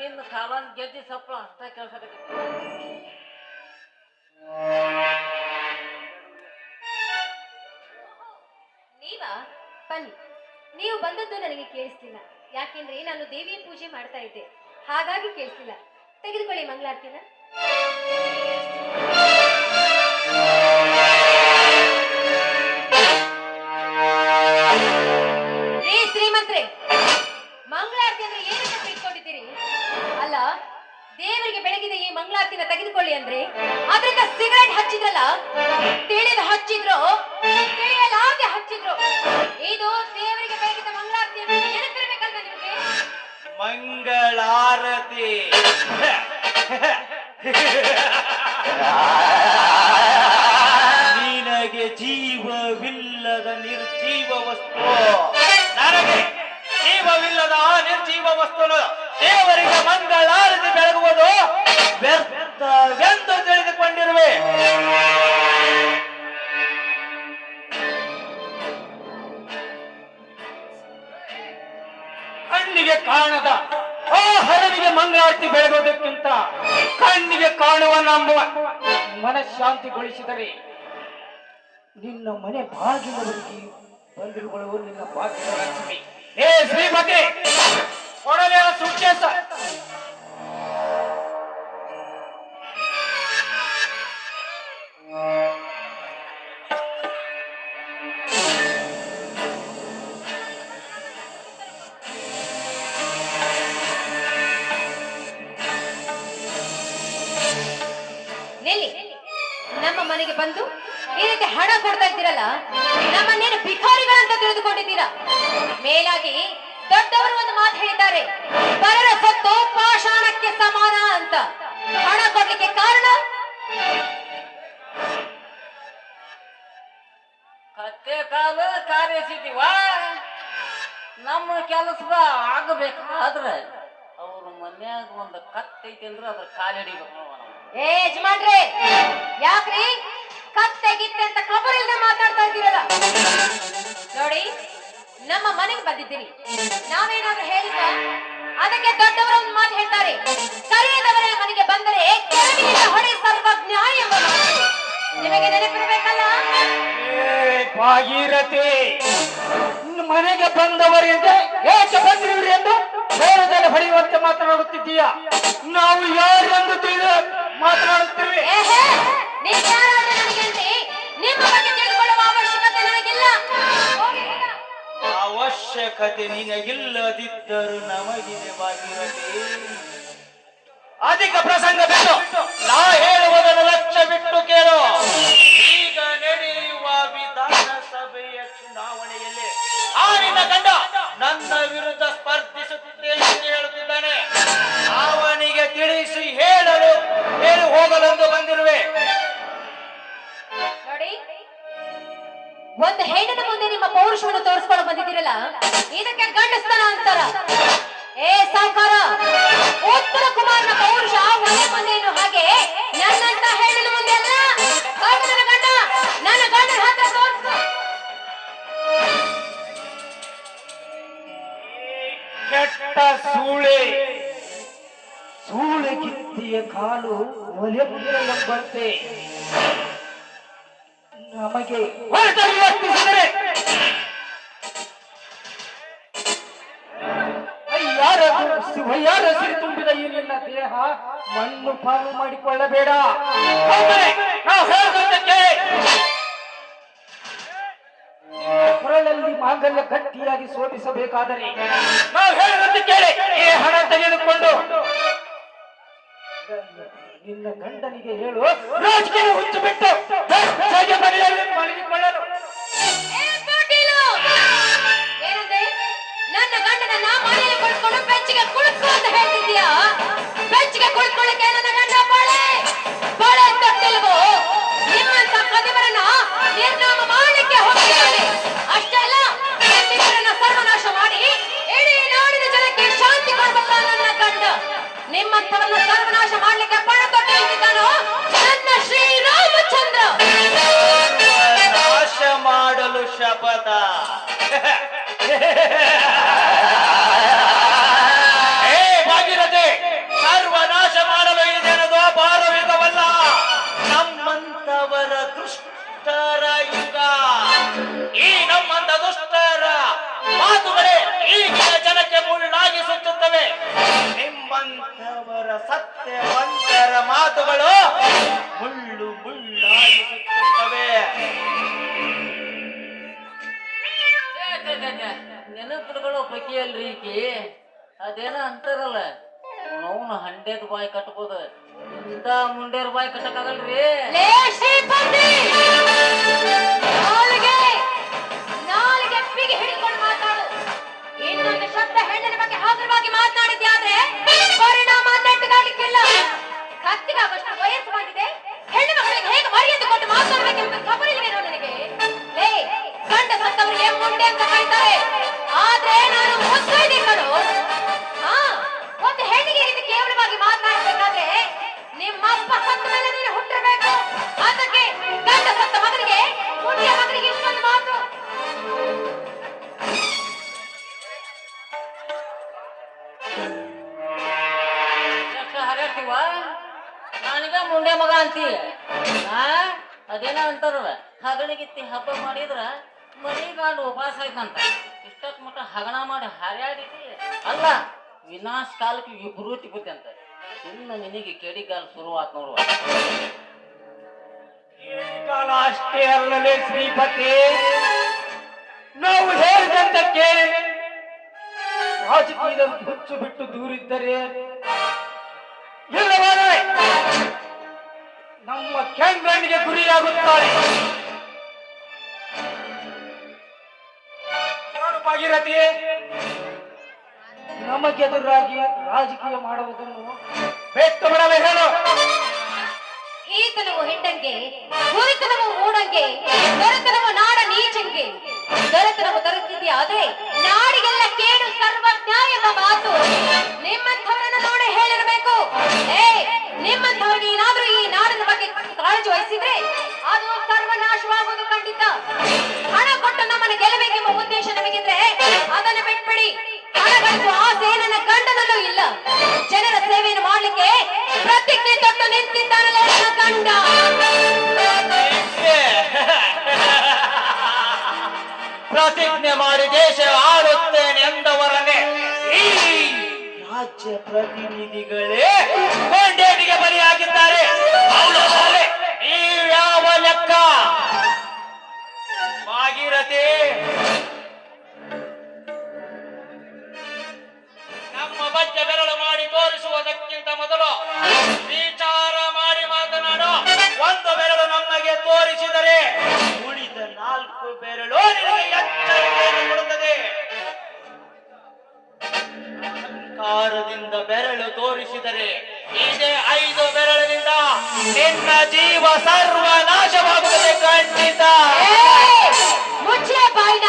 ನಿನ್ನ ಕಾಲನ್ ಗೆದ್ದಿ ಸಪ್ಪಳ ಅಷ್ಟ ಕೆಲಸ ನೀವಾ ಬನ್ನಿ. ನೀವು ಬಂದದ್ದು ನನಗೆ ಕೇಳಿಸ್ತಿಲ್ಲ, ಯಾಕೆಂದ್ರೆ ನಾನು ದೇವಿಯ ಪೂಜೆ ಮಾಡ್ತಾ ಇದ್ದೆ, ಹಾಗಾಗಿ ಕೇಳಿಸ್ತಿಲ್ಲ. ತೆಗೆದುಕೊಳ್ಳಿ ಮಂಗಳಾರತಿನ. ಶ್ರೀಮಂತ್ರೆ, ಮಂಗಳಾರತಿ ಅಂದ್ರೆ ಏನಂತ ತಿಳ್ಕೊಂಡಿದ್ದೀರಿ? ಅಲ್ಲ, ದೇವರಿಗೆ ಬೆಳಗಿದ ಈ ಮಂಗಳಾರತಿನ ತೆಗೆದುಕೊಳ್ಳಿ ಅಂದ್ರೆ ಅದರಿಂದ ಸಿಗರೇಟ್ ಹಚ್ಚಿದ್ರಲ್ಲ, ತಿಳಿದು ಹಚ್ಚಿದ್ರು ತಿಳಿಯಲಾಗೆ ಹಚ್ಚಿದ್ರು. ಇದು ದೇವರಿಗೆ ಬೆಳಗಿದ ಮಂಗಳಾರತಿ ಅಂತ ನೆನಪಿರ್ಬೇಕಲ್ವ ನಿಮ್ಗೆ? ಮಂಗಳಾರತಿ ನಿನಗೆ ಜೀವವಿಲ್ಲದ ನಿರ್ಜೀವ ವಸ್ತು, ನನಗೆ ಜೀವವಿಲ್ಲದ ನಿರ್ಜೀವ ವಸ್ತುನು ದೇವರಿಗೆ ಮಂಗಳಾರತಿ ಬೆಳಗುವುದು ವ್ಯರ್ಥವೆಂದು ತಿಳಿದುಕೊಂಡಿರುವೆ. ಕಣ್ಣಿಗೆ ಕಾಣದ ಆ ಹರವಿಗೆ ಮಂಗಳಾರತಿ ಬೆಳಗೋದಕ್ಕಿಂತ ಕಣ್ಣಿಗೆ ಕಾಣುವ ನಮ್ಮ ಮನಃಶಾಂತಿಗೊಳಿಸಿದರೆ ನಿನ್ನ ಮನೆ ಭಾಗ್ಯದವರಿಗೆ ಬಂದಿರುವಳು ನಿನ್ನ ಭಾಗ್ಯದ ಲಕ್ಷ್ಮಿ. ಏ ಶ್ರೀಮತಿ, ಕೊಡಲೇ ಸುಖೇಶ. ನಮ್ಮ ಮನೆಗೆ ಬಂದು ಈ ರೀತಿ ಹಣ ಕೊಡ್ತಾ ಇದ್ದೀರಲ್ಲ, ನಮ್ಮನ್ನೇನು ಭಿಕಾರಿಗಳಂತ ತಿಳಿದುಕೊಂಡಿದ್ದೀರಾ? ಮೇಲಾಗಿ ದೊಡ್ಡವರು ಒಂದು ಮಾತು ಹೇಳಿದ್ದಾರೆ, ಪರರ ಸೊತ್ತು ಪಾಷಾಣಕ್ಕೆ ಸಮಾನ ಅಂತ. ಹಣ ಕೊಡ್ಲಿಕ್ಕೆ ಕಾರಣ ಕತ್ತೆ ಕಾಲ ಕಾರ್ಯಿಸಿದೀವ. ನಮ್ಮ ಕೆಲಸ ಆಗಬೇಕಾದ್ರೆ ಅವ್ರ ಮನ್ಯಾಗ ಒಂದು ಕತ್ತೈತಿ ಅಂದ್ರೆ ಅದ್ರ ಕಾಲಿಡಿಬೇಕು. ಏ ಯಜಮಾನ್ರೆ, ಯಾಕ್ರಿ ಕತ್ತೆಗಿತ್ತೆ ಅಂತ ಖಬರ್ ಇಲ್ಲದೆ ಮಾತಾಡ್ತಾ ಇದ್ದೀರಲ್ಲ? ನೋಡಿ, ನಮ್ಮ ಮನೆಗೆ ಬಂದಿದ್ದೀರಿ, ನಾವೇನಾದ್ರೂ ಹೇಳಿದ ಅದಕ್ಕೆ ದೊಡ್ಡವರು ಒಂದು ಮಾತು ಹೇಳ್ತಾರೆ, ಕರೆಯದವರ ಮನೆಗೆ ಬಂದರೆ ಕೆಳಗಿನಿಂದ ಹೊಡೆ ಸರ್ವಜ್ಞ ಎಂಬ ಮಾತು. ನಿಮಗೆ ನೆನಪಿರಬೇಕಲ್ಲ? ಭಾಗೀರಥಿ, ಮನೆಗೆ ಬಂದವರಿಂದ ಏಕೆ ಬಂದಿರುವಿರಿ ಎಂದು ಬೇರೆದಲ್ಲಿ ಹೊಡೆಯುವಂತೆ ಮಾತನಾಡುತ್ತಿದ್ದೀಯಾ? ನಾವು ಯಾರೆಂದು ತಿಳಿದು ಮಾತನಾಡುತ್ತೇವೆ. ನಿಮ್ಮ ಬಗ್ಗೆ ತಿಳಿದುಕೊಳ್ಳುವ ಅವಶ್ಯಕತೆ ನನಗಿಲ್ಲ. ಅವಶ್ಯಕತೆ ನಿನಗಿಲ್ಲದಿದ್ದರೂ ನಮಗಿದೆ ಭಾಗೀರಥಿ. ಅಧಿಕ ಪ್ರಸಂಗ ಬಿಟ್ಟು ನಾ ಹೇಳುವುದನ್ನು ಲಕ್ಷ್ಯ ಬಿಟ್ಟು ಕೇಳು. ಈಗ ನಡೆಯುವ ವಿಧಾನಸಭೆಯ ಚುನಾವಣೆಯಲ್ಲಿ ಆರಿನ ಗಂಡ ನನ್ನ ವಿರುದ್ಧ ಸ್ಪರ್ಧಿಸುತ್ತೇನೆ ಎಂದು ಹೇಳುತ್ತಿದ್ದಾನೆ. ಅವನಿಗೆ ತಿಳಿಸಿ ಹೇಳಿ ಹೋಗಲೆಂದು ಬಂದಿರುವೆ. ನೋಡಿ, ಒಂದು ಹೆಣ್ಣಿನ ಮುಂದೆ ನಿಮ್ಮ ಪೌರುಷವನ್ನು ತೋರಿಸ್ಕೊಂಡು ಬಂದಿದ್ದೀರಲ್ಲ, ಇದಕ್ಕೆ ಗಂಡಸ್ತನ ಅಂತಾರ. ಏ ಸಾವುಕಾರ, ಉತ್ತರ ಕುಮಾರನ ಪೌರುಷ ಒಲೆ ಮುಂದೇನು ಹಾಗೆ ನನ್ನಂತ ಹೆಣ್ಣಿನ ಮುಂದೆ ಅಲ್ಲ. ನನ್ನ ಗಂಡ ನನ್ನ ಗಂಡನ ಹತ್ರ ತೋರಿಸು. ಕೆಟ್ಟ ಸೂಳೆ ಕಿತ್ತಿಯ ಕಾಲು ಒಲೆ ಎಂಬಂತೆ ನಮಗೆ ವರ್ತಿಸಿದರೆ ಯಾರ ಸಿರಿ ತುಂಬಿದ ಈ ನಿನ್ನ ದೇಹ ಮಣ್ಣು ಪಾಲು ಮಾಡಿಕೊಳ್ಳಬೇಡ. ಕೊರಳಲ್ಲಿ ಮಾಂಗಲ್ಯ ಗಟ್ಟಿಯಾಗಿ ಶೋಭಿಸಬೇಕಾದರೆ ನಾವು ಹೇಳುವಂತೆ ಕೇಳಿ. ಈ ಹಣ ತೆಗೆದುಕೊಂಡು ನಿನ್ನ ಗಂಡನಿಗೆ ಹೇಳು, ರಾಜಕೀಯ ಹುಚ್ಚು ಬಿಟ್ಟು ಮಲಗಿಕೊಳ್ಳಲು. ನನ್ನ ಗಂಡನ ನಾ ಮನೆಯಲ್ಲಿ ಕುಳಿತುಕೊಂಡು ಬೆಚ್ಚಿಗೆ ಕುಳಿತು ಅಂತ ಹೇಳ್ತಿದ್ಯಾ? ಬೆಚ್ಚಿಗೆ ಕುಳಿತುಕೊಳ್ಳಕ್ಕೆ ನನ್ನ ಗಂಡ ಬಾಳೆ ತೊಟ್ಟಿಲ್ವೋ? ನಿಮ್ಮಂತ ಕದಿಮರನ್ನ ನಿರ್ನಾಮ ಮಾಡಲಿಕ್ಕೆ ಹೋಗ್ತಿದ್ದಾನೆ. ಅಷ್ಟೇ ಅಲ್ಲ, ನಿಮ್ಮಿಬ್ಬರನ್ನ ಸರ್ವನಾಶ ಮಾಡಿ ಇಡೀ ನಾಡಿನ ಜನಕ್ಕೆ ಶಾಂತಿ ಕೊಡಬೇಕ ನನ್ನ ಗಂಡ. ನಿಮ್ಮಂತವನ್ನ ಸರ್ವನಾಶ ಮಾಡ್ಲಿಕ್ಕೆ ಪಣ ತೊಟ್ಟು ನಿಂತಿದ್ದಾನೋ ನನ್ನ ಶ್ರೀರಾಮಚಂದ್ರ. ನಾಶ ಮಾಡಲು ಶಪಥ. ಏ ಭಾಗೀರಥಿ, ಶ್ರೀಮಂತವರ ಸತ್ಯವಂತರ ಮಾತುಗಳು ಮುಳ್ಳು ಮುಳ್ಳಾಗಿ ಸುತ್ತುತ್ತವೆ. ನೆನಪುಗಳು ಪೈಕಿ ಅಲ್ರಿ ಈಕಿ ಅದೇನ ಅಂತಾರಲ್ಲ ಅವನು 100 ಬಾಯಿ ಕಟ್ಬೋದು ಇಂತ ಮುಂಡೇರ್ ಬಾಯಿ ಕಟ್ಟಕ್ಕಾಗಲ್ರಿ. ಲೇ ಶ್ರೀಪತಿ, ನಾಲಿಗೆ ಬಿಗಿ ಹಿಡಿಕೊಂಡು ಮಾತಾಡು. ಇನ್ನೊಂದು ಶಬ್ದ ಹೆಣ್ಣಿನ ಬಗ್ಗೆ ಹಗುರವಾಗಿ ಮಾತನಾಡಿದ್ಯಾದ್ರೆ ಪರಿಣಾಮ ನೆಟ್ಟಗಾಗಲಿಕ್ಕಿಲ್ಲ. ಕತ್ತಿಗಾಗಷ್ಟು ವಯಸ್ಸು ಬಂದಿದೆ, ಹೆಣ್ಣು ಮಕ್ಕಳಿಗೆ ಹೇಗೆ ಮರ್ಯಾದೆ ಕೊಟ್ಟು ಮಾತಾಡಬೇಕೆಂಬ ಖಬರಿಲ್ವೇನೋ ನನಗೆ? ಲೇ, ಗಂಡ ಸತ್ತವರಿಗೆ ಮುಂಡೆ ಅಂತ ಕರೀತಾರೆ, ಆದ್ರೆ ನಾನು ಮುತ್ತೈದೆ ಕಣೋ. ಒಂದು ಹೆಣ್ಣಿಗೆ ಈ ರೀತಿ ಕೇವಲವಾಗಿ ಮಾತನಾಡಬೇಕಾದ್ರೆ ನಿಮ್ಮಪ್ಪ ಸತ್ತ ಮೇಲೆ ನೀನು ಹುಟ್ಟಿರಬೇಕು. ಅದಕ್ಕೆ ಗಂಡ ಸತ್ತ ಮಗನಿಗೆ ಮುಂದಿನ ಮಗನಿಗೆ ಇಷ್ಟೊಂದು ಮಾತು. ಎಷ್ಟು ಹರಡ್ತೀವ ನಾನೀಗ ಮುಂಡೆ ಮಗ ಅಂತೀಯ. ಅದೇನ ಅಂತಾರಲ್ಲ ಹಗಣಿಗಿತ್ತಿ ಹಬ್ಬ ಮಾಡಿದ್ರ ಮರಿಗಾಂಡು ಉಪವಾಸ ಆಯ್ತಂತ. ಇಷ್ಟಕ್ ಮಟ್ಟ ಹಗಣ ಮಾಡಿ ಹರ್ಯಾಡಿತಿ ಅಲ್ಲ ವಿನಾಶ ಕಾಲಕ್ಕೆ ವಿಭೂತಿ ಬುದ್ಧಿ ಅಂತ. ಇನ್ನು ನಿನಗೆ ಕೆಡಿಗಾಲ ಶುರುವಾತ್ ನೋಡುವ. ಕಾಲ ಅಷ್ಟೇ ಅಲ್ಲಲೇ ಶ್ರೀಪತಿ, ನಾವು ಹೇಳಿದಂತ ಕೇಳಿ ರಾಜಕೀಯದ ಹುಚ್ಚು ಬಿಟ್ಟು ದೂರಿದ್ದರೆ ಇಲ್ಲವಾದರೆ ನಮ್ಮ ಕೆಂಗಣ್ಣಿಗೆ ಗುರಿಯಾಗುತ್ತಾಳೆ. ಭಾಗೀರಥಿ, ನಮಗೆದುರಾಗಿ ರಾಜಕೀಯ ಮಾಡುವುದನ್ನು ಬಿಟ್ಟು ಬಿಡಲು ಹೇಳು. ಈತನವು ಹೆಂಡಂಗೆ, ಹುರಿತನವು ಮೂಡಂಗೆ, ದೊರೆತನವು ನಾಡ ನೀಚಂಗೆ. ದೊರೆತನವು ದೊರೆತಿದೆಯಾದ್ರೆ ನಾಡಿಗೆಲ್ಲ ಕೇಡು ಸರ್ವಜ್ಞ ಎಂಬ ಮಾತು ನಿಮ್ಮಂಥವರನ್ನ ನೋಡಿ ಹೇಳಿರಬೇಕು. ನಿಮ್ಮಂಥವರಿಗೆ ಏನಾದ್ರೂ ಈ ನಾಡಿನ ಬಗ್ಗೆ ಕಾಳಜಿ ವಹಿಸಿದ್ರೆ ಅದು ಸರ್ವನಾಶವಾಗುವುದು ಖಂಡಿತ. ಹಣ ಕೊಟ್ಟು ನಮ್ಮನ್ನು ಗೆಲ್ಲಬೇಕೆಂಬ ಉದ್ದೇಶ ನಮಗಿದ್ರೆ ಅದನ್ನು ಬಿಟ್ಬಿಡಿ. ಹಣ ಗಳಿಸುವ ಆಸೆ ನನ್ನ ಗಂಡನಲ್ಲೂ ಇಲ್ಲ. ಜನರ ಸೇವೆಯನ್ನು ಮಾಡ್ಲಿಕ್ಕೆ ಪ್ರತಿಜ್ಞೆ ತೊಟ್ಟು ನಿಂತಿದ್ದಾನಲ್ಲ ನನ್ನ ಗಂಡ. ಪ್ರತಿಜ್ಞೆ ಮಾಡಿ ದೇಶ ಆಳುತ್ತೇನೆ ಎಂದವರನ್ನೇ ಈ ರಾಜ್ಯ ಪ್ರತಿನಿಧಿಗಳೇ ಕೊಂಡೇಟಿಗೆ ಬಲಿಯಾಗಿದ್ದಾರೆ. ನೀವ್ಯಾವ ಲೆಕ್ಕ? ಭಾಗೀರಥಿ, ನಮ್ಮ ಬಜ್ಜೆ ಬೆರಳು ಮಾಡಿ ತೋರಿಸುವುದಕ್ಕಿಂತ ಮೊದಲು ವಿಚಾರ ಮಾಡಿ ಮಾತನಾಡೋ. ಒಂದು ಬೆರಳು ನಮಗೆ ತೋರಿಸಿದರೆ ಉಳಿದ 4 ಬೆರಳು ನಿನಗೆ ಎಚ್ಚರಿಕೆಯನ್ನು ಕೊಡುತ್ತದೆ. ಅಹಂಕಾರದಿಂದ ಬೆರಳು ತೋರಿಸಿದರೆ ಇದೇ 5 ಬೆರಳಿನಿಂದ ನಿನ್ನ ಜೀವ ಸರ್ವನಾಶವಾಗುತ್ತದೆ ಖಂಡಿತ. ಮುಚ್ಚೆ ಬಾಯ್ನ.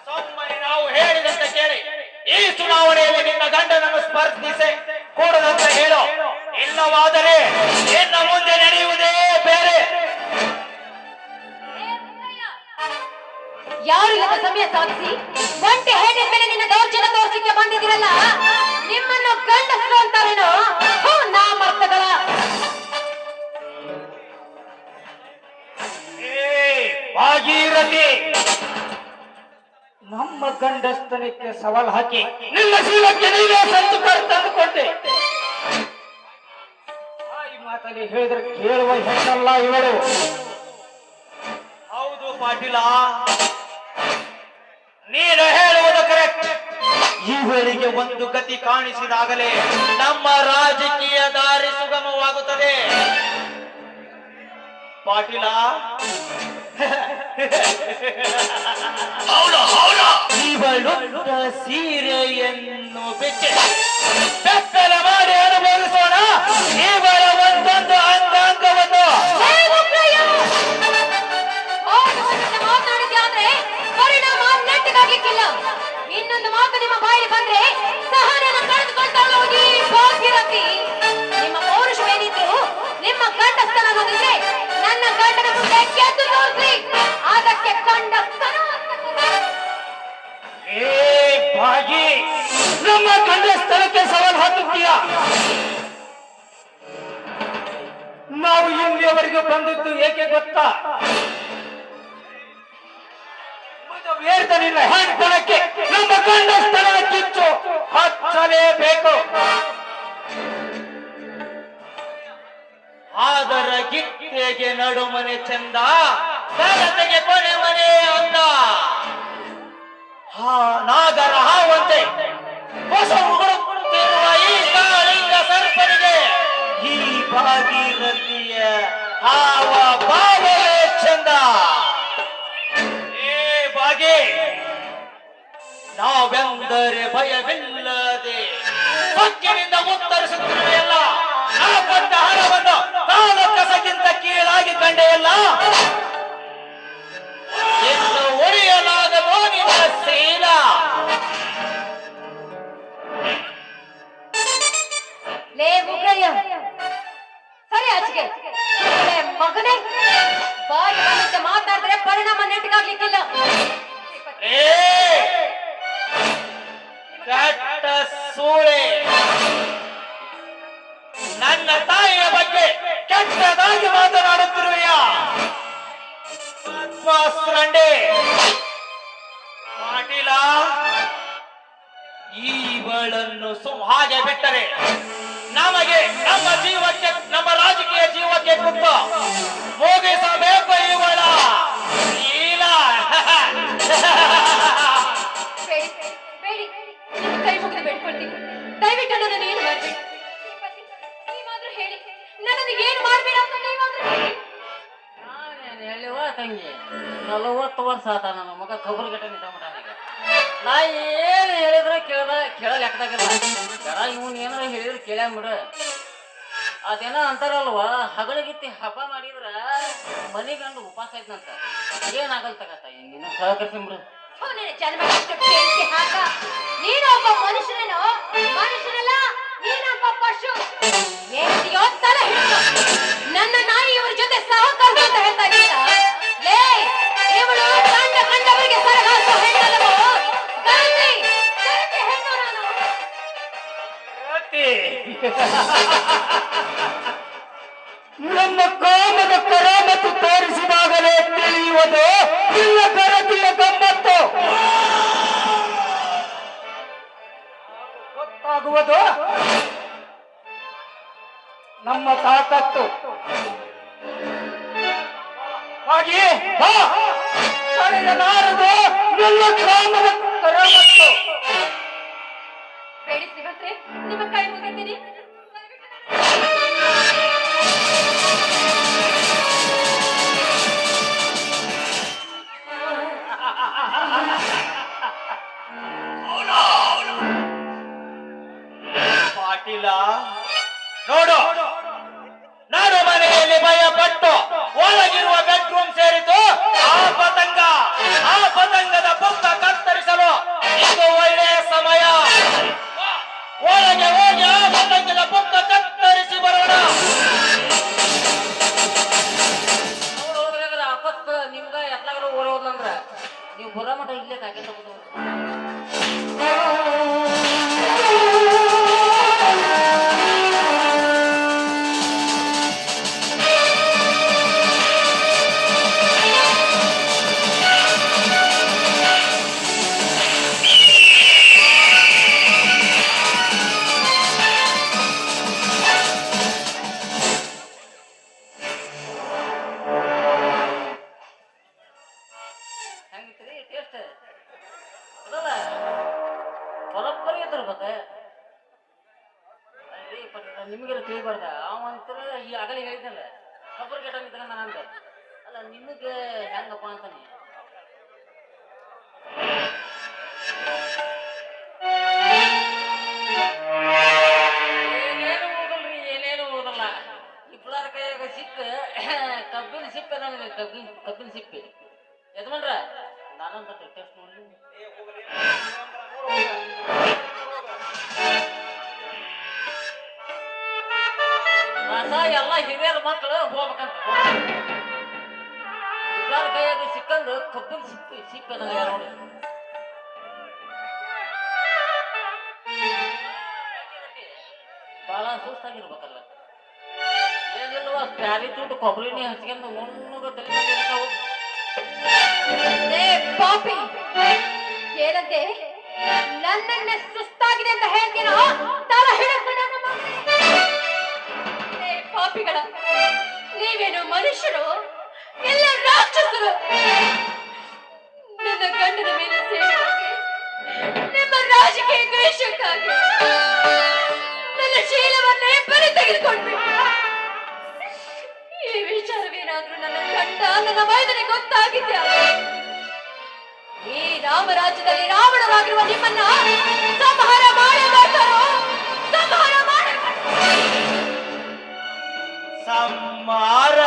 ಸುಮ್ಮನೆ ನಾವು ಹೇಳಿದಂತೆ ಕೇಳಿ. ಈ ಚುನಾವಣೆಯಲ್ಲಿ ನಿನ್ನ ಗಂಡನನ್ನು ಸ್ಪರ್ಧಿಸಿ ಕೂಡದಂತ ಹೇಳು. ಇಲ್ಲವಾದರೆ ಇನ್ನು ಮುಂದೆ ನಡೆಯುವುದೇ ಬೇರೆ. ಯಾರು ಇಲ್ಲದ ಸಮಯ ಸಾಧಿಸಿ ಒಂಟೆ ಹೆಣ್ಣಿನ ಮೇಲೆ ನಿನ್ನ ದೌರ್ಜನ್ಯ ತೋರಿಸಲಿಕ್ಕೆ ಬಂದಿದ್ದೀರಲ್ಲ, ನಿಮ್ಮನ್ನು ಗಂಡಸರು ಅಂತಾರೇನೋ? ನಾಮರ್ಥಗಳ. ಭಾಗೀರಥಿ, ನಮ್ಮ ಗಂಡಸ್ತನಕ್ಕೆ ಸವಾಲ್ ಹಾಕಿ ನಿನ್ನ ಶೀಲಕ್ಕೆ ನೀವೇ ಸಂತು ತಂದುಕೊಂಡೆ. ಈ ಮಾತಲ್ಲಿ ಹೇಳಿದ್ರೆ ಕೇಳುವ ಹೆಣ್ಣಲ್ಲ ಇವಳು. ಹೌದು ಪಾಟೀಲ, ನೀನು ಹೇಳುವುದು ಕರೆಕ್ಟ್. ಇವಳಿಗೆ ಒಂದು ಗತಿ ಕಾಣಿಸಿದಾಗಲೇ ನಮ್ಮ ರಾಜಕೀಯ ದಾರಿ ಸುಗಮವಾಗುತ್ತದೆ. ಪಾಟೀಲ, ಇವಳುಟ್ಟ ಸೀರೆಯನ್ನು ಬಿಚ್ಚಿ ಬೆತ್ತಲ ಮಾಡಿ ಅನುಭವಿಸೋಣ ಇವಳ ಒಂದೊಂದು ಅಂಗಾಂಗವನ್ನು. ಮಾತನಾಡಿದ್ಯಾದ್ರೆ ಪರಿಣಾಮ ನೆಟ್ಟಗಾಗ್ಲಿಕ್ಕಿಲ್ಲ. ಇನ್ನೊಂದು ಮಾತು ನಿಮ್ಮ ಬಾಯಲ್ಲಿ ಬಂದ್ರೆ ಸಹನೆಯನ್ನು ಕಳೆದುಕೊಳ್ತಾಳು ಈ ಭಾಗೀರಥಿ. ನಿಮ್ಮ ಪೌರುಷವೇನಿದ್ರು ನಿಮ್ಮ ಗಂಡಸ್ತನ ಅನ್ನೋದಿದ್ರೆ ನನ್ನ ಗಂಡನ ಮುಂದೆ ಗೆದ್ದು ತೋರಿಸಿ. ಅದಕ್ಕೆ ಗಂಡಸ್ತನ. ಏ ಭಾಗಿ, ನಮ್ಮ ಗಂಡಸ್ತನಕ್ಕೆ ಸವಾಲ್ ಹಾಕುತ್ತೀಯ? ನಾವು ಇಲ್ಲಿಯವರೆಗೆ ಬಂದಿದ್ದು ಏಕೆ ಗೊತ್ತಾ? ನಿನ್ನ ಹೆಣ್ತನಕ್ಕೆ ನಮ್ಮ ಗಂಡ ಸ್ಥಳದ ಕಿಚ್ಚು ಹಚ್ಚಲೇಬೇಕು. ಆದರ ಗಿತ್ತೆಗೆ ನಡುಮನೆ ಚಂದ, ಗಲತೆಗೆ ಕೊನೆ ಮನೆ ಅಂದ. ನಾಗರ ಹಾವಂತೆ ಹೊಸ ಉಗುಳುತ್ತಿರುವ ಈ ಕಾಳಿಂಗ ಸರ್ಪನಿಗೆ ಈ ಭಾಗೀರಥಿಯ ಹಾವ ಭಾವವೇ ಚಂದ. ಏ ಬಾಗಿ, ನಾವೆಂದರೆ ಭಯವಿಲ್ಲದೆ ಸೊಕ್ಕಿನಿಂದ ಉತ್ತರಿಸುತ್ತಿರುವೆಯಲ್ಲ. ಆ ಕೊಟ್ಟ ಹಣವನ್ನು ಕಾಲ ಕಸಕ್ಕಿಂತ ಕೀಳಾಗಿ ಕಂಡೆಯಲ್ಲ. ಎಂದು ಒಡೆಯಲಾಗದೋ ನಿನ್ನ ಶೀಲ. ಲೇ ಉಗ್ರಯ್ಯ, ಸರಿ ಆಚೆಗೆ. ಲೇ ಮಗನೇ, ಬಾಯಿ ಬಂದಂತೆ ಮಾತಾಡಿದ್ರೆ ಪರಿಣಾಮ ನೆಟ್ಟಗಾಗ್ಲಿಕ್ಕಿಲ್ಲ. ಏ ಕೆಟ್ಟ ಸೂಳೆ, ನನ್ನ ತಾಯಿಯ ಬಗ್ಗೆ ಕೆಟ್ಟದಾಗಿ ಮಾತನಾಡುತ್ತಿರುವೆಯ ಆತ್ಮಾಸ್ತ್ರಂಡೆ. ಪಾಟೀಲ, ಇವಳನ್ನು ಹಾಗೆ ಬಿಟ್ಟರೆ ನಮಗೆ, ನಮ್ಮ ಜೀವಕ್ಕೆ, ನಮ್ಮ ರಾಜಕೀಯ ಜೀವಕ್ಕೆ ಕುತ್ತ ಮುಗಿಸಬೇಕು ಇವಳ ಇಲ್ಲ. ಬೇಡಿ ಬೇಡಿ, ನಿಮ್ಮ ಕೈ ಮುಗಿದು ಬೇಡ್ಕೊಳ್ತೀನಿ. ದಯವಿಟ್ಟು ನನ್ನನ್ನು ಏನು ಮಾಡ್ಬೇಡಿ. ನೀವಾದ್ರೂ ಹೇಳಿ, ನನ್ನನ್ನು ಏನು ಮಾಡ್ಬೇಡ ಅಂತ ನೀವಾದ್ರೂ ಹೇಳಿ. ನಾನೇನು ಹೇಳಿವ ತಂಗಿ, 40 ವರ್ಷ ಆತ ನನ್ನ ಮಗ ಕಬ್ಬರು ಗಟ್ಟ ನಿಂತ್ಕೊಂಡ್ಬಿಟ್ಟಾನೀಗ. ನಾ ಏನು ಹೇಳಿದ್ರೆ ಕೇಳ ಲೆಕ್ಕದಾಗಿಲ್ಲ. ಜರ ಇವನ್ ಏನಾರ ಹೇಳಿದ್ರೆ ಕೇಳ್ಯಾಂಬಿಡು. ಅದೇನೋ ಅಂತಾರಲ್ವ, ಹಗಳಿಗಿತ್ತಿ ಹಬ್ಬ ಮಾಡಿದ್ರ ಮನಿ ಗಂಡು ಉಪವಾಸ ಐತಂತ. ಏನಾಗಲ್ ತಗತ್ತ, ನೀನು ಸಹಕರಿಸಿಬಿಡು. ಜನ್ಮಕ್ಕೆ ಬೆಂಕಿ ಹಾಕ. ನೀನು ಒಬ್ಬ ಮನುಷ್ಯನೇನೋ? ಮನುಷ್ಯನಲ್ಲ, ನೀನೊಬ್ಬ ಪಶು. ಹೇಳ್ತೀಯೋ ತಲೆ ಹಿಡಿದು ನನ್ನ ನಾಯಿ ಇವ್ರ ಜೊತೆ ಸಹಕರಿಸು ಅಂತ ಹೇಳ್ತಾ ಇದ್ದೀರಾ? ಲೇ, ಇವಳು ಕಂಡವರಿಗೆ ಸರಗಾಸೋ ಹೆಣ್ಣಲ್ಲವೋ? ಗರತಿ ಹೆಣ್ಣು ನಾನು. ನಮ್ಮ ಕಾಮದ ಕರಾಮತ್ತು ತೋರಿಸಿದಾಗಲೇ ತಿಳಿಯುವುದು ಇಲ್ಲ ಗರತಿಯ ಗಮ್ಮತ್ತು. ಗೊತ್ತಾಗುವುದು ನಮ್ಮ ತಾಕತ್ತು. ಹಾಗೆ ನಾರದು ಎಲ್ಲ ಕಾಮದ ಕರಾಮತ್ತು. ಬೇಡಿ ಶ್ರೀಮಂತ್ರೆ, ನಿಮ್ಮ ಕೈ ಮುಗಿತೀನಿ. ಪಾಟೀಲ, ನೋಡು, ನಾನು ಮನೆಯಲ್ಲಿ ಭಯಪಟ್ಟು ಒಳಗಿರುವ ಬೆಡ್ರೂಮ್ ಸೇರಿತು. ಆ ಪತಂಗದ ಪುಕ್ಕ ಕತ್ತರಿಸಲು ಇದು ಒಳ್ಳೆಯ ಸಮಯ. ಒಳಗೆ ಹೋಗಿ ಆ ಪತಂಗದ ಪುಕ್ಕ ಕತ್ತರಿಸಿ ಬರೋಣ. ಅವ್ರು ಹೋಗ್ಲಾಗ್ರ ಆಪತ್ ನಿಮ್ಗ ಎತ್ಲಾಗ್ರ ಓಡಿ ಹೋದ್ಲಂದ್ರ ನೀವು ಬರೋ ಮಠ ಇಲ್ಲೇ ಕಾಕೆ ತಗೋದು. ಹೆಂಗಿತ್ರಿ ಟೇಸ್ಟ್? ಅದಲ್ಲ ಬರೋಬ್ಬರಿ ಇದ್ರಬೇಕ. ನಿಮಗೆಲ್ಲ ತಿಳಿಬಾರ್ದ. ಅವಂತರ ಈ ಆಗಲೇ ಹೇಳಿದ್ನಲ್ಲ, ಕಬ್ಬರ್ ಗೆಟ ನಿಂತ ನಂದ. ಅಲ್ಲ ನಿಮಗೆ ಹೆಂಗಪ್ಪ ಅಂತಾನೆ. ಏನೇನು ಓದಲ್ರಿ, ಏನೇನು ಓದಲ್ಲ. ಇಬ್ಬಳಾರ ಕೈಯಾಗ ಸಿಕ್ಕ ಕಬ್ಬಿನ ಸಿಪ್ಪೆ ನನಗೆ ಕಬ್ಬಿನ ಸಿಪ್ಪೆ ಯಜಮಾನ್ರ ನಾನಂತ ಟೆಸ್ಟ್ ನೋಡಿ ರಸ ಎಲ್ಲ ಹಿರಿಯರ ಮಕ್ಕಳು ಹೋಗ್ಬೇಕಂತ. ಇಬ್ಬಳಾರ ಕೈಯಾಗ ಸಿಕ್ಕಂದು ಕಬ್ಬಿನ ಸಿಪ್ಪೆ ನನಗೆ ನೋಡಿ. ಬಹಳ ಸುಸ್ತಾಗಿರ್ಬೇಕಲ್ಲ. ಏನಿಲ್ವ ಪ್ಯಾರಿ ತುಟ್ಟು ಕೊಬ್ಬರಿನಿ ಹಚ್ಕೊಂಡು ಮುನ್ನುಗ ತಲೆ ಪಾಪಿ ಏನಂತೆ? ನನ್ನನ್ನೇ ಸುಸ್ತಾಗಿದೆ ಅಂತ ಹೇಳ್ತೀರಾ? ತಲೆ ಹಿಡಿದು ನನ್ನ ಮಗನೇ. ಏ ಪಾಪಿಗಳ, ನೀವೇನು ಮನುಷ್ಯರು ಎಲ್ಲ ರಾಕ್ಷಸರು? ನನ್ನ ಗಂಡನ ಮೇಲೆ ಸೇರಿದಾಗೆ ನಿಮ್ಮ ರಾಜಕೀಯ ದ್ವೇಷಕ್ಕಾಗಿ ನನ್ನ ಶೀಲವನ್ನೇ ಬರಿ ತೆಗೆದುಕೊಂಡ್ಬಿಟ್ಟು ಈ ವಿಚಾರವೇನಾದ್ರೂ ನನ್ನ ಗಂಡ ನನ್ನ ವೈದ್ಯನಿಗೆ ಗೊತ್ತಾಗಿದ್ಯಾ? ಈ ರಾಮರಾಜ್ಯದಲ್ಲಿ ರಾವಣರಾಗಿರುವ ನಿಮ್ಮನ್ನ ಸಂಹಾರ ಮಾಡೇ ಮಾಡ್ತಾರೋ? ಸಂಹಾರ ಮಾಡೇ ಸಂಹಾರ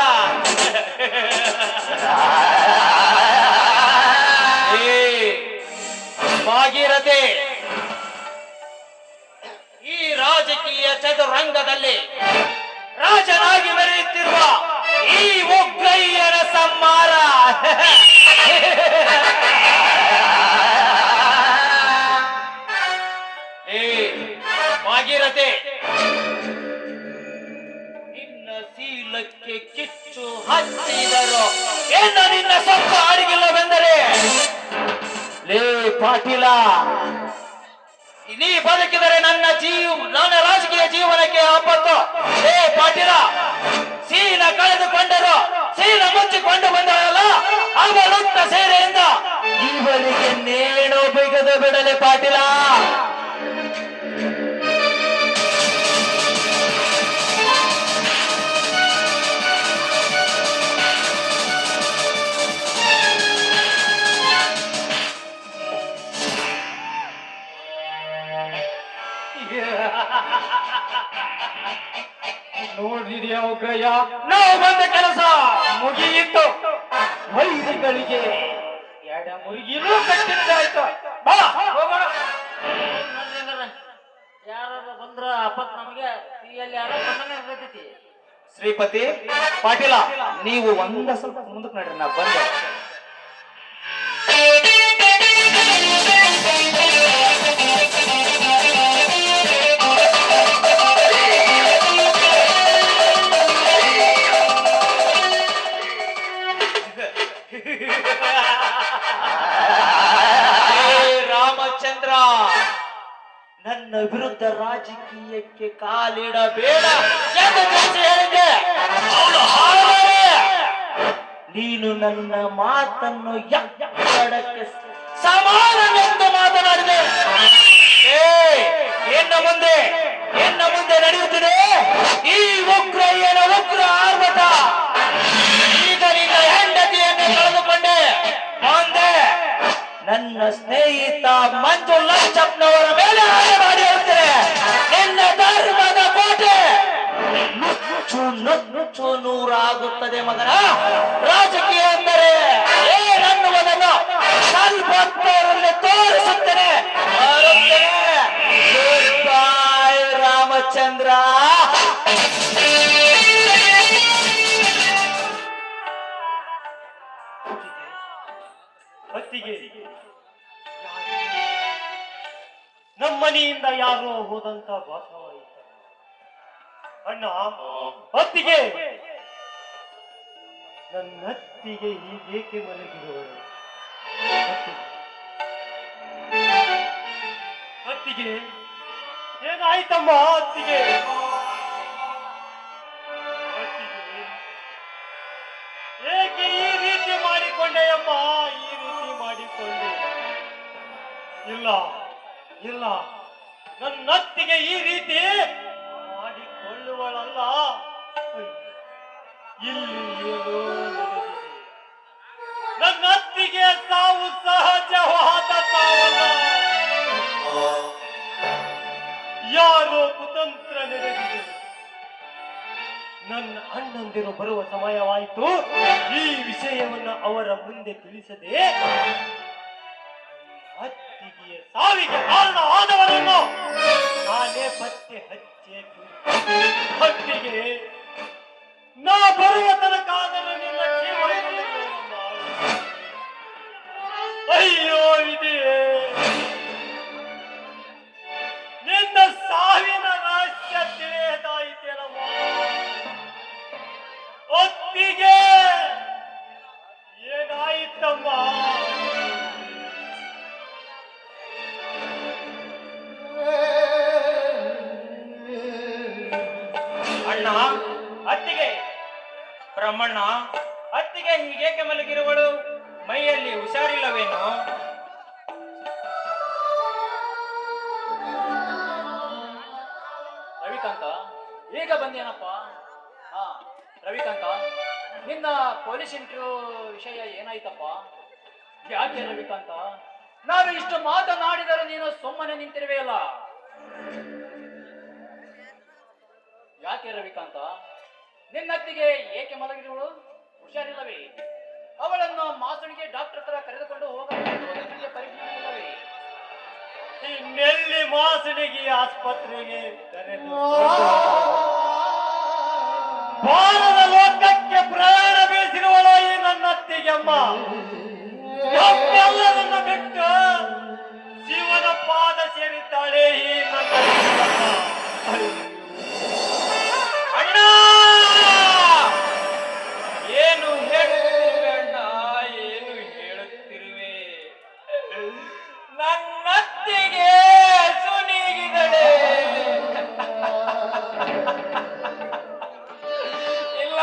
ಏ ಭಾಗೀರಥಿ, ಈ ರಾಜಕೀಯ ಚದುರಂಗದಲ್ಲಿ ರಾಜನಾಗಿ ಮೆರೆಯುತ್ತಿರುವ ಈ ಒಗ್ಗಯ್ಯನ ಸಂಹಾರ ಏ ಭಾಗೀರಥಿ, ನಿನ್ನ ಶೀಲಕ್ಕೆ ಕಿಚ್ಚು ಹಚ್ಚಿದರು ಏನು ನಿನ್ನ ಸೊಪ್ಪು ಅಡಿಗಿಲ್ಲವೆಂದರೆ? ಲೇ ಪಾಟೀಲ, ನೀ ಬದುಕಿದರೆ ನನ್ನ ರಾಜಕೀಯ ಜೀವನಕ್ಕೆ ಆಪತ್ತು. ಲೇ ಪಾಟೀಲ, ಶೀಲ ಕಳೆದುಕೊಂಡರು ಶೀಲ ಮುಚ್ಚಿಕೊಂಡು ಬಂದವಲ್ಲ ಅವಳುತ್ತ ಸೇರೆಯಿಂದ ಇವಳಿಗೆ ನೇಣು ಬಿಗದು ಬಿಡಲೆ ಪಾಟೀಲ. ನೋಡಿದ್ಯಾ ಉಗ್ರಯ್ಯ, ನಾವು ಬಂದ ಕೆಲಸ ಮುಗಿಯಿತು. ವೈರಿಗಳಿಗೆ ಎಡ ಮುರುಗಿನೂ ಕಟ್ಟಿದ್ದಾಯ್ತು. ಬಾ ಹೋಗೋಣ. ಯಾರು ಬಂದ್ರ ಅಪ್ಪತ್ ನಮಗೆ ಅಲ್ಲಿ ಯಾರೋ ಬಂದಂಗ ಇರ್ತೈತಿ. ಶ್ರೀಪತಿ ಪಾಟೀಲ, ನೀವು ಒಂದ ಸ್ವಲ್ಪ ಮುಂದಕ್ಕೆ ನಡ್ರಿ, ನಾ ಬಂದೆ. ರಾಮಚಂದ್ರ, ನನ್ನ ವಿರುದ್ಧ ರಾಜಕೀಯಕ್ಕೆ ಕಾಲಿಡಬೇಡ ಎಂದು ಹೇಳಿದ್ದೆ. ಅವಳು ಹಾಗೆ ನೀನು ನನ್ನ ಮಾತನ್ನು ಎಕ್ಕಡಕ್ಕೆ ಸಮಾನವೆಂದು ಮಾತನಾಡಿದೆ. ಇನ್ನ ಮುಂದೆ ನಡೆಯುತ್ತಿದೆ ಈ ಉಗ್ರಯ್ಯನ ಉಗ್ರ ಆರ್ಭಟ. ಈಗ ನಿನ್ನ ಹೆಂಡತಿಯನ್ನು ಕಳೆದುಕೊಂಡೆ ಮುಂದೆ ನನ್ನ ಸ್ನೇಹಿತ ಮಂಜು ಲಕ್ಷಪ್ನವರ ಮೇಲೆ ಹಾಗೆ ಮಾಡಿ ಹೋಗ್ತೇನೆ. ನಿನ್ನ ಧರ್ಮದ ಕೋಟೆ ನುಚ್ಚು ನುಚ್ಚು ನೂರಾಗುತ್ತದೆ ಮಗನ. ರಾಜಕೀಯ ಅಂದರೆ ಏನನ್ನುವುದನ್ನು ಸ್ವಲ್ಪ ಹೊತ್ತರಲ್ಲಿ ತೋರಿಸುತ್ತೇನೆ. ಬಾಯ್ ರಾಮಚಂದ್ರ. ಹೊತ್ತಿಗೆ ನಮ್ಮನೆಯಿಂದ ಯಾರೋ ಹೋದಂತ ಭಾಸವಾಯಿತ. ಅಣ್ಣ, ಹೊತ್ತಿಗೆ ನನ್ನತ್ತಿಗೆ ಹೀಗೇಕೆ ಮಲಗಿರುವಳು? ಹೊತ್ತಿಗೆ ಏನಾಯ್ತಮ್ಮ? ಹೊತ್ತಿಗೆ ಏಕೆ ಈ ರೀತಿ ಮಾಡಿಕೊಂಡೆಯಮ್ಮ? ಈ ರೀತಿ ಮಾಡಿಕೊಂಡೆ? ಇಲ್ಲ, ನನ್ನತ್ತಿಗೆ ಈ ರೀತಿ ಮಾಡಿಕೊಳ್ಳುವಳಲ್ಲ. ಇಲ್ಲಿ ಏನೋ ನಡೆದಿದೆ. ನನ್ನತ್ತಿಗೆ ಸಾವು ಸಹಜವಾದ ಸಾವಲ್ಲ, ಯಾರೋ ಕುತಂತ್ರ ನಡೆದಿದೆ. ನನ್ನ ಅಣ್ಣಂದಿರು ಬರುವ ಸಮಯವಾಯಿತು. ಈ ವಿಷಯವನ್ನು ಅವರ ಮುಂದೆ ತಿಳಿಸದೆ ಅತ್ತಿಗೆಯ ಸಾವಿಗೆ ಕಾರಣ ಆದವರನ್ನು ನಾನೇ ಪತ್ತೆ ಹಚ್ಚೆ. ಹೊತ್ತಿಗೆ ನಾ ಬರುವ ತನಕ ಆದರೂ ನಿನ್ನ ಜೀವ ಇರಲಿಲ್ಲ. ಅಯ್ಯೋ ಇದೆ ನಿನ್ನ ಸಾವಿನ ರಹಸ್ಯ ತಿಳಿಯದಾಯಿತೇನಮ್ಮ. ಹೊತ್ತಿಗೆ ಏನಾಯಿತಮ್ಮ? ಬ್ರಹ್ಮಣ್ಣ, ಅತ್ತಿಗೆ ಹೀಗೇಕೆ ಮಲಗಿರುವಳು? ಮೈಯಲ್ಲಿ ಹುಷಾರಿಲ್ಲವೇನು? ರವಿಕಾಂತ, ಈಗ ಬಂದೇನಪ್ಪ? ಹಾ ರವಿಕಾಂತ, ನಿನ್ನ ಪೊಲೀಸ್ ಇಂಟರ್ವ್ಯೂ ವಿಷಯ ಏನಾಯ್ತಪ್ಪ? ಯಾಕೆ ರವಿಕಾಂತ, ನಾನು ಇಷ್ಟು ಮಾತನಾಡಿದರೆ ನೀನು ಸುಮ್ಮನೆ ನಿಂತಿರುವೆಯಲ್ಲ? ಯಾಕೆ ರವಿಕಾಂತ, ನಿನ್ನತ್ತಿಗೆ ಏಕೆ ಮಲಗಿರುವಳು? ಹುಷಾರಿಲ್ಲವೇ? ಅವಳನ್ನು ಮಾಸಣಿಗೆ ಡಾಕ್ಟರ್ ಹತ್ರ ಕರೆದುಕೊಂಡು ಹೋಗಬೇಕು, ನಿನಗೆ ಪರಿಜ್ಞಾನ ಇಲ್ಲವೇ? ಇನ್ನೆಲ್ಲಿ ಮಾಸಣಿಗೆ ಆಸ್ಪತ್ರೆಗೆ ಭಾರತ ಲೋಕಕ್ಕೆ ಪ್ರಾಣ ಬೀಸಿರುವಳು ಈ ನನ್ನ ಅತ್ತಿಗೆಮ್ಮ. ನಮ್ಮೆಲ್ಲರನ್ನ ಬಿಟ್ಟು ಶಿವನ ಪಾದ ಸೇರಿದ್ದಾಳೆ ಈ ನನ್ನ ಅತ್ತಿಗೆಮ್ಮ. ಅಣ್ಣ, ಏನು ಹೇಳುತ್ತಿರುವೆ ಅಣ್ಣ, ಏನು ಹೇಳುತ್ತಿರುವೆ? ನನ್ನತ್ತಿಗೆ ಸುನೀಗಿದಳೆ. ಇಲ್ಲ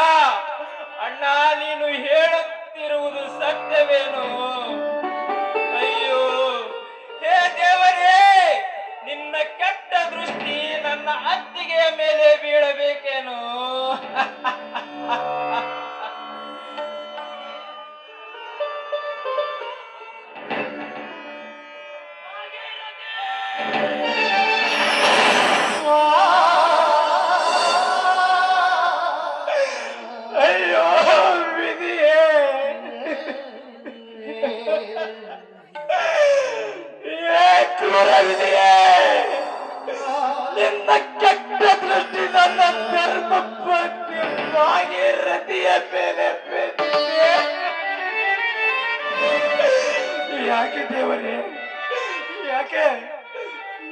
ಅಣ್ಣ, ನೀನು ಹೇಳುತ್ತಿರುವುದು ಸತ್ಯವೇನು? ಅಯ್ಯೋ ಹೇ ದೇವರೇ, ನಿನ್ನ ಕೆಟ್ಟ ದೃಷ್ಟಿ ನನ್ನ ಅತ್ತಿಗೆಯ ಮೇಲೆ ಬೀಳಬೇಕೇನು? ಅಯ್ಯೋ ವಿಧಿಯೇ, ಕ್ರೂರ ವಿಧಿಯೇ, ನಿನ್ನ ಕೆಟ್ಟ ದೃಷ್ಟಿ ನನ್ನ ಧರ್ಮಕ್ಕೆ ಭಾಗೀರಥಿಯ ಮೇಲೆ ಬಿದ್ದಿದೆ. ಯಾಕೆ ದೇವರೇ, ಯಾಕೆ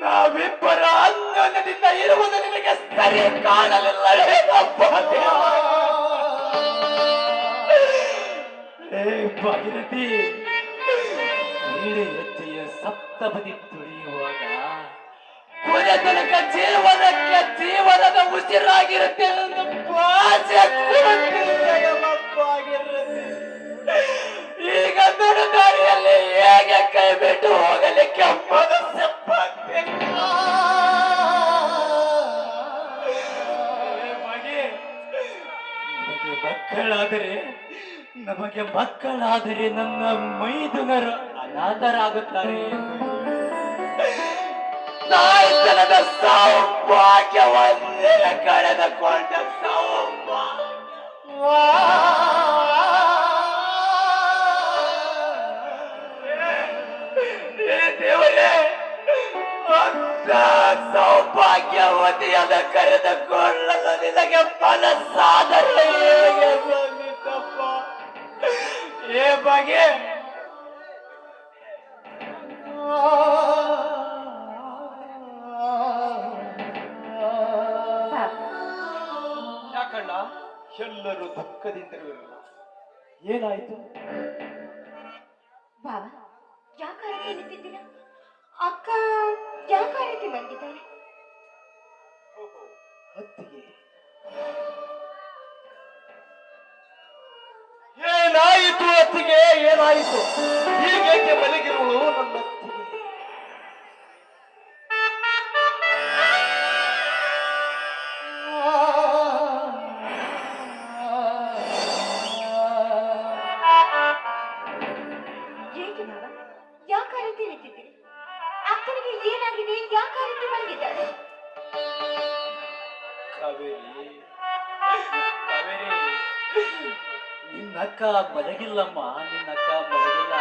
ನಾವಿಬ್ಬರ ಅನ್ಯೋನ್ಯದಿಂದ ಇರುವುದು ನಿನಗೆ ಸರಿ ಕಾಣಲಿಲ್ಲವೇನಪ್ಪ ದೇವ? ಭಾಗೀರಥಿ, ನೀಡಿ ಹೆಜ್ಜೆಯ ಸಪ್ತಪದಿ ತುಳಿಯುವಾಗ ಕೊನೆ ತನಕ ಜೀವನಕ್ಕೆ ಜೀವನದ ಉಸಿರಾಗಿರುತ್ತೆ ಎಂದು ಭಾಷೆ ಭಾಗೀರಥಿ. ಈಗ ದಾರಿಯಲ್ಲಿ ಹೇಗೆ ಕೈ ಬಿಟ್ಟು ಹೋಗಲಿಕ್ಕೆ ಮನಸ್ಸು ಬರ್ತಿಲ್ಲ. ನಮಗೆ ಮಕ್ಕಳಾದರೆ ನನ್ನ ಮೈದುನರು ಅನಾಥರಾಗುತ್ತಾರೆ. ತಾಯ್ತನದ ಸೌಭಾಗ್ಯವನ್ನೇ ಕಳೆದುಕೊಂಡ ದೇವರೇ, ಅಂತ ಸೌಭಾಗ್ಯವತಿಯಾದ ಕರೆದುಕೊಳ್ಳಲು ನಿನಗೆ ಮನಸ್ಸಾದರೆ ಹೇಗೆ ಬಂದಿತ್ತಪ್ಪ? ಏ ಬಗೆ ಯಾಕಣ್ಣ ಎಲ್ಲರೂ ದುಃಖದಿಂದಿರುವರು? ಏನಾಯ್ತು? ಬಾಬಾ, ಯಾಕ ರೀತಿ ನಿಂತಿದ್ದೀರಾ? ಅಕ್ಕ ಯಾಕ ರೀತಿ ಮಲಗಿದ್ದಾರೆ? ಅತ್ತಿಗೆ, ಏನಾಯಿತು ಅತ್ತಿಗೆ, ಏನಾಯಿತು? ಹೀಗೇಕೆ ಮಲಗಿರುವಳು ನನ್ನ ಅತ್ತಿಗೆ? ಏಕೆ ಬಾಬಾ, ಯಾಕ ರೀತಿ ನಿಂತಿದ್ದೀರಿ? ಅಕ್ಕನಿಗೆ ಏನಾಗಿದೆ? ಯಾಕ ರೀತಿ ಮಲಗಿದ್ದಾರೆ? ಕಾವೇರಿ, ಕಾವೇರಿ, ನಿನ್ನಕ್ಕ ಮಲಗಿಲ್ಲಮ್ಮ, ನಿನ್ನಕ್ಕ ಮಲಗಿಲ್ಲ.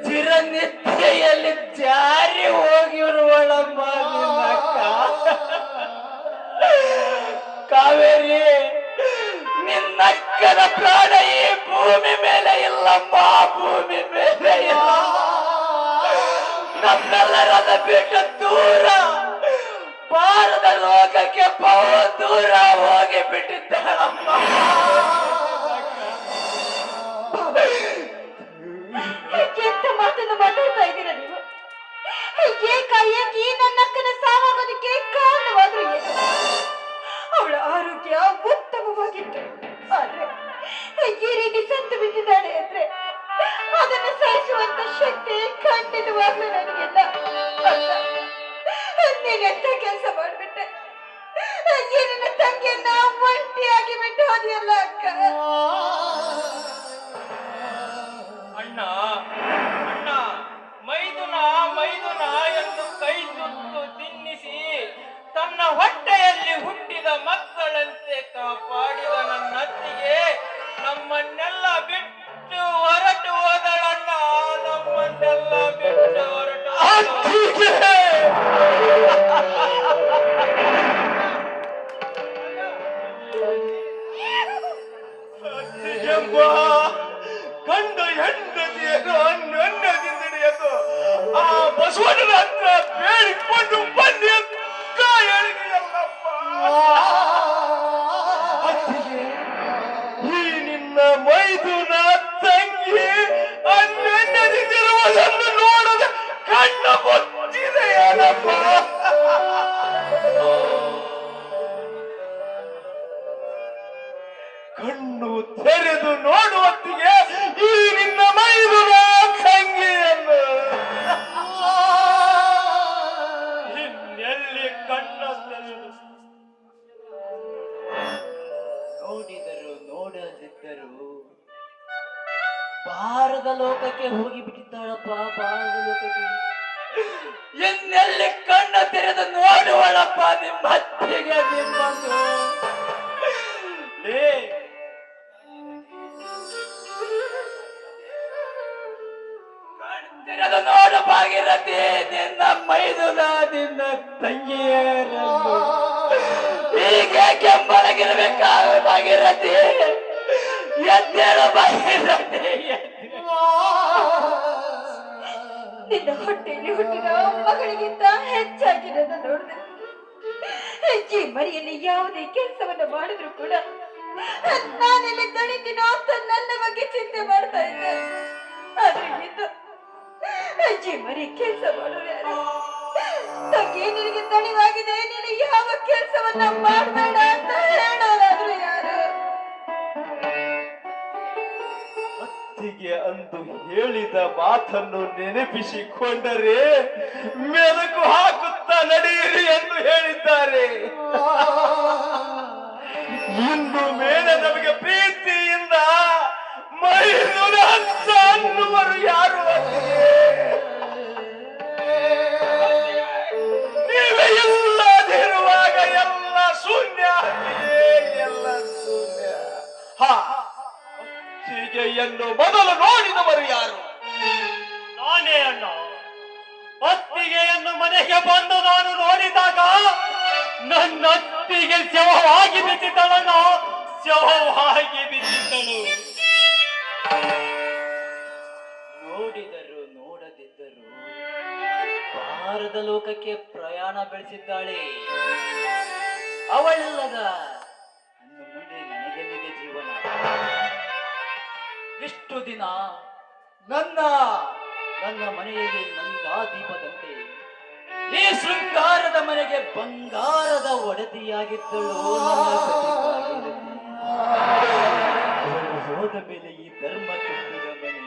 ಚಿರನಿದ್ರೆಯಲ್ಲಿ ಜಾರಿ ಹೋಗಿರುವಳಮ್ಮ ನಿನ್ನಕ್ಕ. ಕಾವೇರಿ, ನಿನ್ನಕ್ಕನ ಪ್ರಾಣ ಈ ಭೂಮಿ ಮೇಲೆ ಇಲ್ಲಮ್ಮ, ಭೂಮಿ ಮೇಲೆ ಇಲ್ಲ. ನಮ್ಮೆಲ್ಲರನ್ನ ಬಿಟ್ಟು ದೂರ ಭಾರತ ಲೋಕಕ್ಕೆ ಬಹು ದೂರ ಹೋಗಿ ಬಿಟ್ಟಿದ್ದಾಳಮ್ಮ. ಎಂತ ಮಾತನ್ನು ಮಾತಾಡ್ತಾ ಇದ್ದೀರಾ ನೀವು? ಏಕಾಏಕಿ ನನ್ನ ಅಕ್ಕನ ಸಾವಾಗೋದಕ್ಕೆ ಕಾರಣವಾದ್ರು ಏನು? ಅವಳ ಆರೋಗ್ಯ ಉತ್ತಮವಾಗಿತ್ತು. ಆದ್ರೆ ಈ ರೀತಿ ಸತ್ತು ಬಿಟ್ಟಿದ್ದಾಳೆ ಅಂದ್ರೆ ಅದನ್ನು ಸಹಿಸುವಂತ ಶಕ್ತಿ ಖಂಡಿತವಾಗ್ಲೂ ನನಗಿಲ್ಲ. ನೀನೆಂತ ಕೆಲಸ ಮಾಡ್ಬಿಟ್ಟೆ, ಈ ನಿನ್ನ ತಂಗಿಯನ್ನ ಒಂಟಿಯಾಗಿ ಬಿಟ್ಟು ಹೋದಿಯಲ್ಲ ಅಕ್ಕ. ಅಣ್ಣ ಅಣ್ಣ ಮೈದುನ ಮೈದುನ ಎಂದು ಕೈ ತುತ್ತು ತಿನ್ನಿಸಿ ತನ್ನ ಹೊಟ್ಟೆಯಲ್ಲಿ ಹುಟ್ಟಿದ ಮಕ್ಕಳಂತೆ ಕಾಪಾಡಿದ ನನ್ನತ್ತಿಗೆ ನಮ್ಮನ್ನೆಲ್ಲ ಬಿಟ್ಟು ಹೊರಟು ಹೋದಳಣ್ಣ. ನಮ್ಮನ್ನೆಲ್ಲ ಬಿಟ್ಟು ಹೊರಟು ಕಂಡು ಹೆಂಡತಿಯನ್ನು ನನ್ನದಿಂದೆಯದು ಆ ಬಸವಣ್ಣನ ಹತ್ರ ಬೇಡಿಕೊಂಡು ಬನ್ನಿ ಅಂತ ಹೇಳಿದೆಯಲ್ಲಪ್ಪ. ಈ ನಿನ್ನ ಮೈದುನ ತಂಗಿ ಅನ್ನದಿರುವುದನ್ನು ನೋಡದ ಕಣ್ಣು ಮುಚ್ಚಿದೆಯಲ್ಲಪ್ಪ. ಕಣ್ಣು ತೆರೆದು ನೋಡುವತ್ತಿಗೆ ಈ ನಿನ್ನ ಮೈದುನ ತಂಗಿಯನ್ನು ಇನ್ನೆಲ್ಲಿ ಕಣ್ಣ ತೆರೆದು ನೋಡಿದರು ನೋಡದಿದ್ದರು ಬಾರದ ಲೋಕಕ್ಕೆ ಹೋಗಿ ಬಿಟ್ಟಿದ್ದಾಳಪ್ಪ. ಬಾರದ ಲೋಕಕ್ಕೆ ಇನ್ನೆಲ್ಲಿ ಕಣ್ಣ ತೆರೆದು ನೋಡುವಳಪ್ಪ ನಿಮ್ಮ ಹತ್ತಿಗೆ ನಿಮ್ಮನ್ನು. ತೆರೆದು ನೋಡು ಭಾಗೀರಥಿ ನಿನ್ನ ಮೈದುನ ನಿನ್ನ ತಂಗಿಯರನ್ನು. ಹೀಗೆ ಕೆಂಬಳಗಿರಬೇಕಾಗ ಭಾಗೀರಥಿ ಎದ್ದೇಳು ಭಾಗೀರಥಿ. ನಿನ್ನ ಹೊಟ್ಟೆಯಲ್ಲಿ ಹುಟ್ಟಿದ ಮಗಳಿಗಿಂತ ಹೆಚ್ಚಾಗಿ ನನ್ನ ನೋಡಿದೆ. ಈ ಮನೆಯಲ್ಲಿ ಯಾವುದೇ ಕೆಲಸವನ್ನು ಮಾಡಿದ್ರು ಕೂಡ ನಾನೆಲ್ಲಿ ದಣಿತೀನೋ ಅಂತ ನನ್ನ ಬಗ್ಗೆ ಚಿಂತೆ ಮಾಡ್ತಾ ಇದ್ದೆ. ಆದ್ರೆ ಇದು ಈ ಮನೆ ಕೆಲಸ ಮಾಡೋರು ಯಾರು? ತಂಗಿ ನಿನಗೆ ದಣಿವಾಗಿದೆ, ನೀನು ಯಾವ ಕೆಲಸವನ್ನ ಮಾಡಬೇಡ ಅಂತ ಹೇಳೋರಾದ್ರು ಯಾರು? ಅತ್ತಿಗೆ ಅಂದು ಹೇಳಿದ ಮಾತನ್ನು ನೆನಪಿಸಿಕೊಂಡರೆ ಮೆಲುಕು ಹಾಕುತ್ತಾ ನಡೆಯಿರಿ ಎಂದು ಹೇಳಿದ್ದಾರೆ. ಇನ್ನು ಮೇಲೆ ನಮಗೆ ಪ್ರೀತಿಯಿಂದ ಮೈದುನ ಅಂತ ಅನ್ನುವರು ಯಾರು? ನೀವೇ ಇಲ್ಲದಿರುವಾಗ ಎಲ್ಲ ಶೂನ್ಯ, ಎಲ್ಲ ಶೂನ್ಯ. ಅತ್ತಿಗೆಯನ್ನು ಮೊದಲು ನೋಡಿದವರು ಯಾರು? ನಾನೇ ಅಣ್ಣ. ಅತ್ತಿಗೆಯನ್ನು ಮನೆಗೆ ಬಂದು ನಾನು ನೋಡಿದಾಗ ನನ್ನ ಅತ್ತಿಗೆ ಶವವಾಗಿ ಬಿದ್ದಿದ್ದಳಣ್ಣ, ಶವವಾಗಿ ಬಿದ್ದಿದ್ದಳು. ನೋಡಿದರು ನೋಡದಿದ್ದರು ಬಾರದ ಲೋಕಕ್ಕೆ ಪ್ರಯಾಣ ಬೆಳೆಸಿದ್ದಾಳೆ. ಅವಳಿಲ್ಲದ ಇನ್ನು ಮುಂದೆ ನನಗೆಲ್ಲಿದೆ ಜೀವನ? ಇಷ್ಟು ದಿನ ನನ್ನ ಮನೆಯಲ್ಲಿ ನಂದಾ ದೀಪದಂತೆ ಈ ಶೃಂಗಾರದ ಮನೆಗೆ ಬಂಗಾರದ ಒಡತಿಯಾಗಿದ್ದಳು ಹೋದ ಮೇಲೆ ಈ ಧರ್ಮ ತುಂಬಿದ ಮನೆ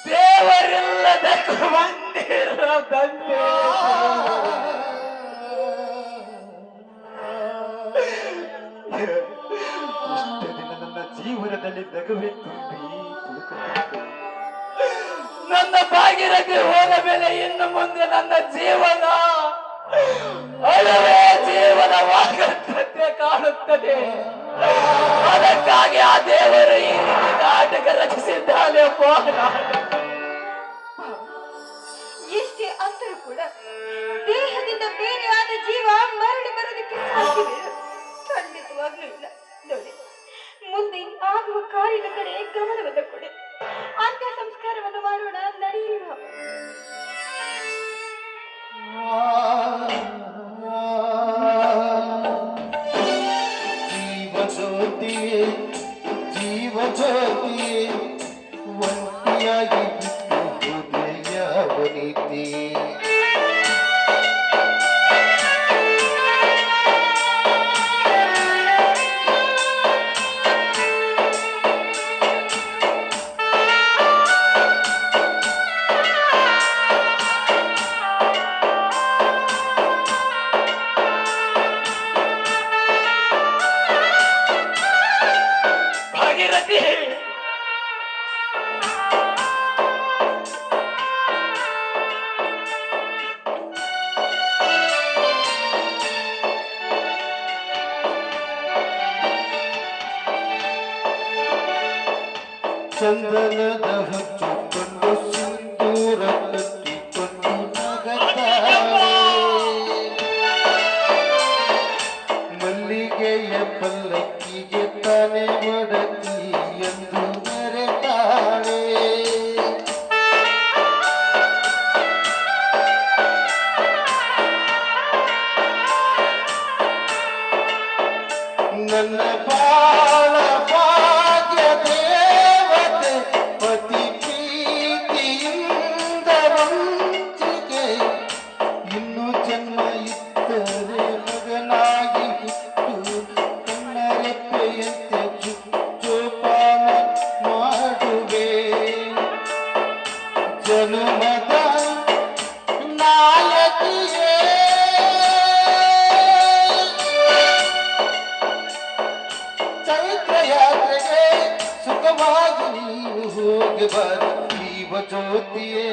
ದೇವರಿಲ್ಲದ ಮಂದಿರದಂತೆ. ಇಷ್ಟು ದಿನ ನನ್ನ ಜೀವನದಲ್ಲಿ ನಗುವೆ ತುಂಬಿ ತುಳುಕುತ್ತಿತ್ತು. ನನ್ನ ಭಾಗೀರಥಿ ಹೋದ ಮೇಲೆ ಇನ್ನು ಮುಂದೆ ನನ್ನ ಜೀವನ ಅಳವೇ ಜೀವನವಾಗುತ್ತದೆ ಕಾಣುತ್ತದೆ. ಅದಕ್ಕಾಗಿ ಆ ದೇವರು ಈ ರೀತಿ ನಾಟಕ ರಚಿಸಿದ್ದಾನೆ. ಎಷ್ಟೇ ಅಂದರೂ ಕೂಡ ದೇಹದಿಂದ ಬೇರೆಯಾದ ಜೀವ ಮರಳಿ ಬರೋದಕ್ಕೆ ಸಾಧ್ಯವೇ? ಖಂಡಿತವಾಗ್ಲೂ ಇಲ್ಲ. ನೋಡಿ, ಮುಂದೆ ಆಗುವ ಕಾರ್ಯದ ಕಡೆ ಗಮನವನ್ನು ಕೊಡಿ. ಅಂತ್ಯ ಸಂಸ್ಕಾರವನ್ನು ಮಾಡೋಣ, ನಡೆಯುವ. ಜೀವಜ್ಯೋತಿ ಒಂಟಿಯಾಗಿ ಹೃದಯವನಿತಿ ಚಂದನದ ಹಚ್ಚಿಕೊಂಡು ಸಿಂಧೂರ ಕಟ್ಟಿಕೊಂಡು ನಗತಾಳೆ ಮಲ್ಲಿಗೆಯ ಪಲ್ಲಕ್ಕಿಗೆ ತಾನೇ ಒಡತಿ ಎಂದು ಮೆರೆತಾಳೆ ನನ್ನ ಬಾಳ ಭಾಗ್ಯ ದೇವತೆ ಪತಿ ಪ್ರೀತಿಯಿಂದ ವಂಚಿಕೆ ಇನ್ನು ಜನ್ಮ ಇದ್ದರೆ ಮಗನಾಗಿ ಹುಟ್ಟು ಕಣ್ಣರೆಪ್ಪೆಯಂತೆ ಜೋಪಾನ ಮಾಡುವೆ ಜನುಮದ ನಾಯಕಿಯೇ ಚೈತ್ರ ಯಾತ್ರೆಗೆ ಸುಖವಾಗಿ ನೀವು ಹೋಗಿ ಬಾರ ಜೀವ ಜ್ಯೋತಿಯೇ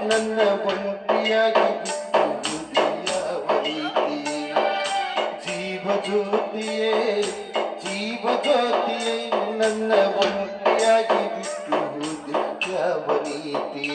ನನ್ನ ಒಂಟಿಯಾಗಿ ಬಿಟ್ಟು ಯಾವ ರೀತಿ ಜೀವ ಜ್ಯೋತಿಯೇ ನನ್ನ ಒಂಟಿಯಾಗಿ ಬಿಟ್ಟು ಯಾವ ರೀತಿ